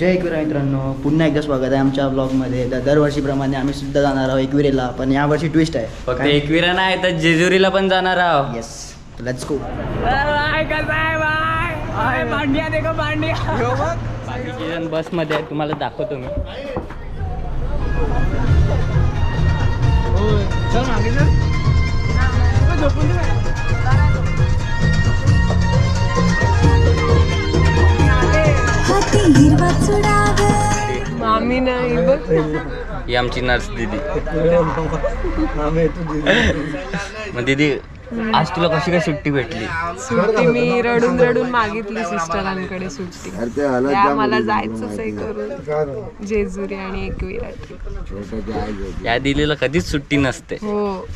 जय एकविरा मित्रांनो, पुन्हा एकदा स्वागत आहे आमच्या ब्लॉगमध्ये. तर दरवर्षीप्रमाणे आम्ही सुद्धा जाणार आहोत एकविरेला, पण यावर्षी ट्विस्ट आहे. फक्त एकविरा नाही तर जेजुरीला पण जाणार आहोत. Yes, let's go. बाकीचे जण बसमध्ये आहे, तुम्हाला दाखवतो मी. मामी नाही बघ, ही आमची नर्स दीदी. मग दीदी, आज तुला कशी काय सुट्टी भेटली? सुट्टी मी रडून रडून मागितली सिस्टरांकडे सुट्टी. त्या मला जायचंच आहे करून जेजुरी आणि एकविरा ट्रिप. या दिदीला कधीच सुट्टी नसते. हो,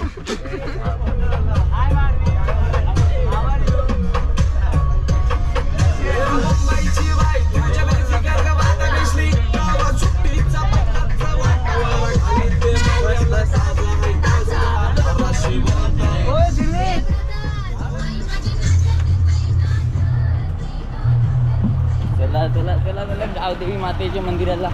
चला गावदेवी मातेच्या मंदिराला.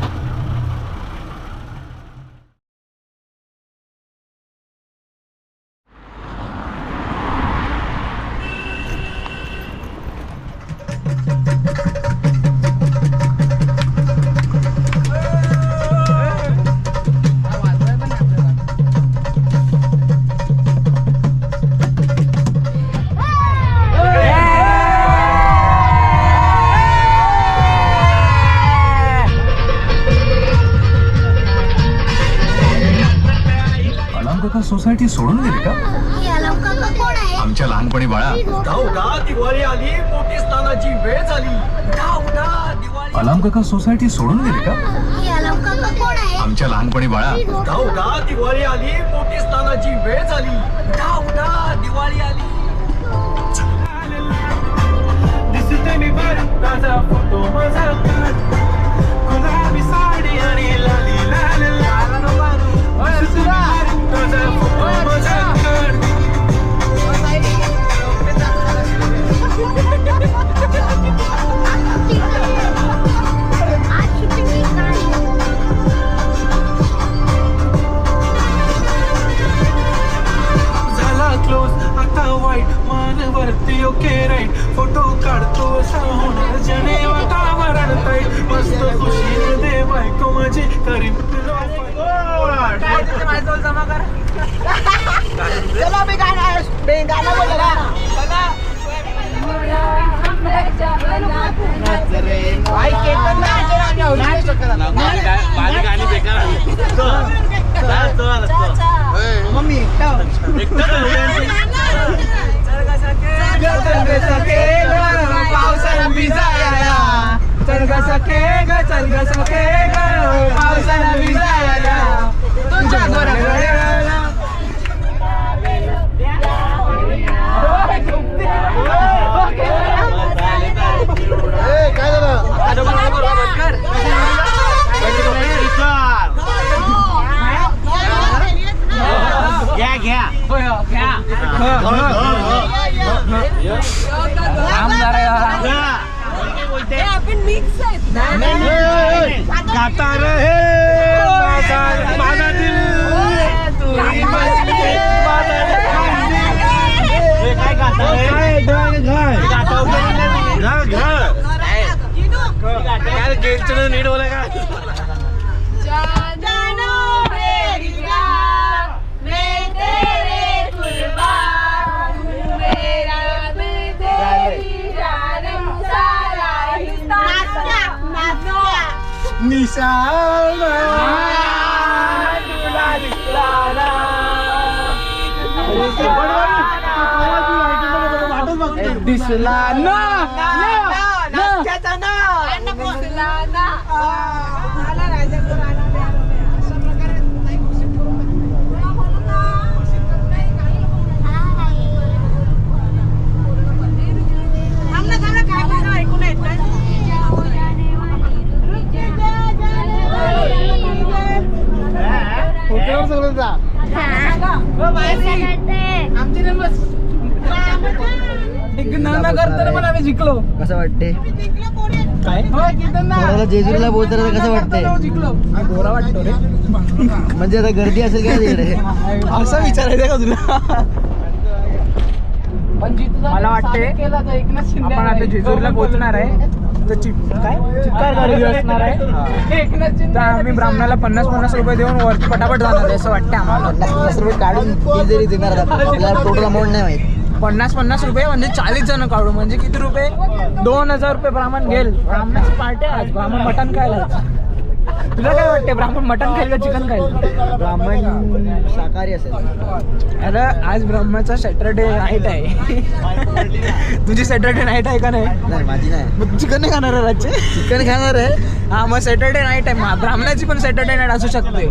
सोसायटी सोडून गेली का? आमच्या लहानपणी बाळा. दिवाळी आली, मोठी स्नानाची वेळ झाली. अलाम काका सोसायटी सोडून गेली का? आमच्या लहानपणी बाळा. दिवाळी आली, मोठी स्नानाची वेळ झाली. दिवाळी आली. दिसते मी माझा फोटो, माझा गुलाबी साडी आणि लाली लाल लाल झाला क्लोज आता वाईट मानवरती ओके राईट. फोटो काढतो असा होणार जने वातावरण ताईट. मस्त खुशी दे बायको माझी करीन जमा कर. चला मी गाणं बोलला. गाणी बेकार मम्मी पावसाला भिजायला. चल ग सखे ग, चल ग सखे ग, पावसाला भिजायला. तुझ्या घराला काय आपण मिक्स आहेत. गाता रे माझा दिल तू काय गाता नीट बोला का? निशान दिसला ना कसं वाटते? थोड्याला जेजुरीला पोहोचताना कसं वाटतंय? गोरा वाटतो रे. म्हणजे आता गर्दी असेल काय तिकडे असं विचारायचं का तुला? मला वाटते आपण आता जेजुरीला पोहोचणार आहे तर चित्कार गाडी असणार आहे तर आम्ही ब्राह्मणाला 50-50 रुपये देऊन वरती पटापट जाणार आहे असं वाटतं आम्हाला. 50 रुपये काढून किती जरी देणार आपल्याला टोटल अमाऊंट नाही माहित. 50-50 रुपये म्हणजे 40 जण काढू म्हणजे किती रुपये? 2000 रुपये ब्राह्मण घेईल. ब्राह्मणाची पार्टी आज ब्राह्मण मटण खायला. तुला काय वाटते ब्राह्मण मटण खाईल का चिकन खाईल? ब्राह्मण शाकाहारी असेल. अरे आज ब्रह्माचा सॅटरडे नाईट आहे. तुझी सॅटरडे नाईट आहे का नाही? नाही माझी नाही. मग चिकन नाही खाणार आहे रातचे? चिकन खाणार आहे. हा मग सॅटरडे नाईट आहे. ब्राह्मणाची पण सॅटरडे नाईट असू शकते.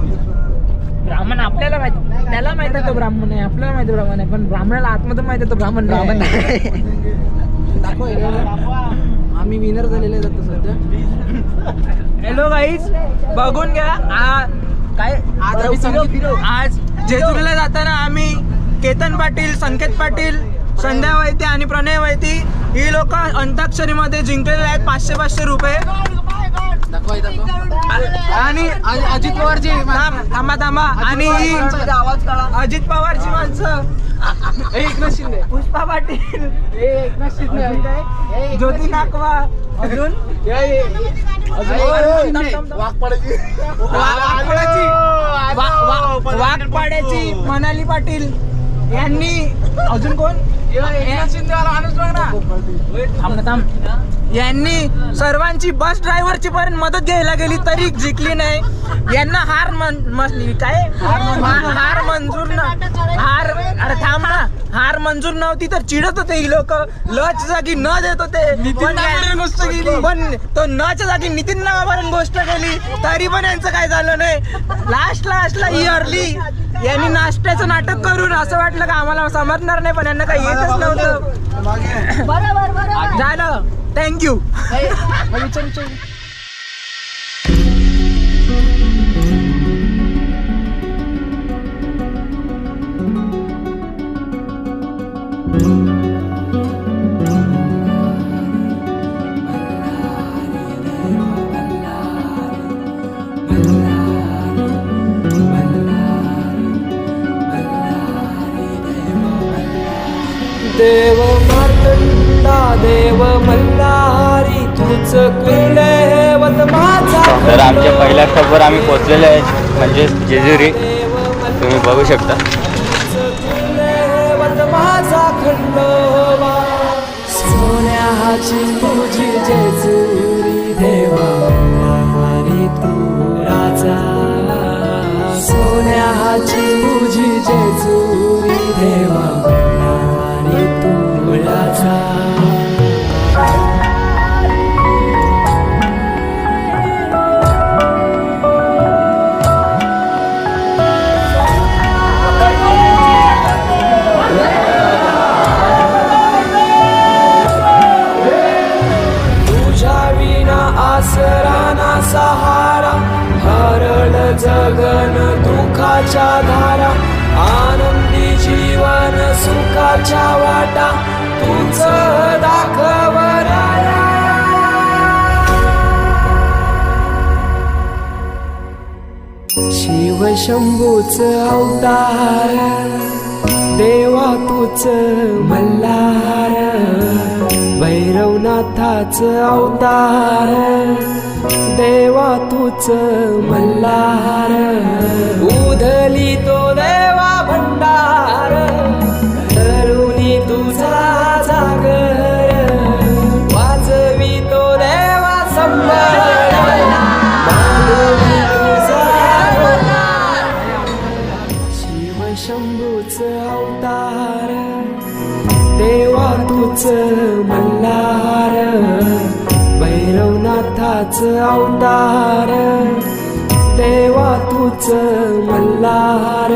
ब्राह्मण आपल्याला माहिती, त्याला माहिती आहे तो ब्राह्मण आहे, आपल्याला माहिती ब्राह्मण आहे, पण ब्राह्मणाला आतमध्ये माहिती आहे तो ब्राह्मण नाही. दाखव आम्ही विनर झालेले जातो सध्या. हॅलो गाईज, बघून घ्या काय आज जेजुरीला जाताना आम्ही केतन पाटील, संकेत पाटील, संध्या वैती आणि प्रणय वैती ही लोक अंताक्षरीमध्ये जिंकलेले आहेत 500-500 रुपये. आणि अजित पवारची थांबा आणि अजित पवारची माणसं एकनाथ शिंदे, पुष्पा पाटील, एकनाथ शिंदे, ज्योती नाकवा, अजून वाघपाड्याची मनाली पाटील यांनी, अजून कोण? यांनी सर्वांची बस ड्रायव्हरची पण मदत घ्यायला गेली तरी जिंकली नाही. यांना हार हार मंजूर नव्हती तर चिडत होते ही लोक. लच जागी न देत होते पण तो नच्या जागी नितीन नावावरून गोष्ट केली तरी पण यांचं काय झालं नाही. लास्टला ही हरली. यांनी नाश्त्याचं नाटक करून असं वाटलं का आम्हाला समजणार नाही पण यांना काही येतच नव्हतं. झालं. थँक्यू. देव मार्तंडा देव मल्हारी तुझ कुलदैवत माझा. तर आमच्या पहिल्या स्टॉपवर आम्ही पोहोचलेलो आहे म्हणजे जेजुरी. तुम्ही बघू शकता. कुलदैवत माझा खंडोबा सोन्याची तुझी जेजुरी देवा मल्हारी तू राजा. सोन्याची तुझी जेजुरी देवा सहारा हरळ जगन दुःखाच्या धारा. आनंदी जीवन सुखाच्या वाटा तुझ दाखव राया. शिव शंभूच अवतार देवा तूच मल्हार. भैरवनाथाच अवतार देवा तूच मल्हार. उधली तो देवा भंडार तरुणी तुझा जागर. वाजवी तो देवा संभार मानवी तुझा. शिव शंभूच अवतार देवा तूच मल्हार. भैरवनाथाच अवतार देवा तूच मल्हार.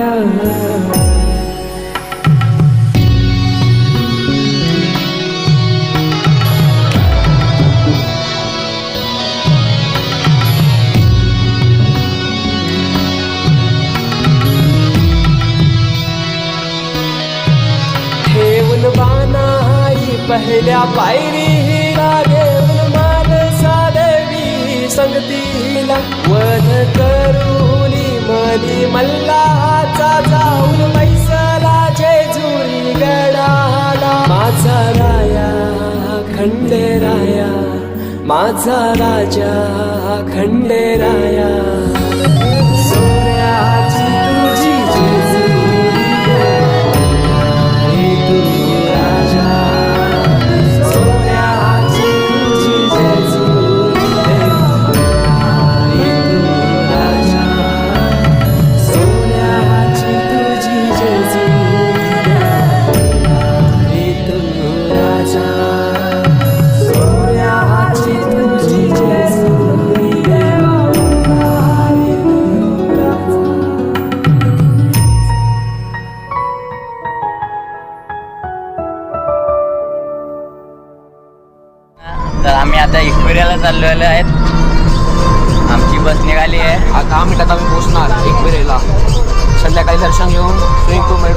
ठेवून बानाई पहिल्या पायरी घेऊन मानसा संगतीला वध करूनी मनी मल्लाचा जाऊन पैसला जेजुरी गडाला माझा राया खंडेराया माझा राजा खंडेराया सोन्याची तुझी जेजुरी रे तू राजा सोन्याची तुझी जेजुरी रे तू राजा सोन्याची तुझी जेजुरी रे तू राजा सोन्याची तुझी जेजुरी रे तू राजा. तर आम्ही आता एकविऱ्याला चाललेलो आहेत. आमची बस निघाली आहे. आता 10 मिनिटात आम्ही पोहोचणार एकविरेला. संध्याकाळी दर्शन घेऊन स्विमिंग पूल मध्ये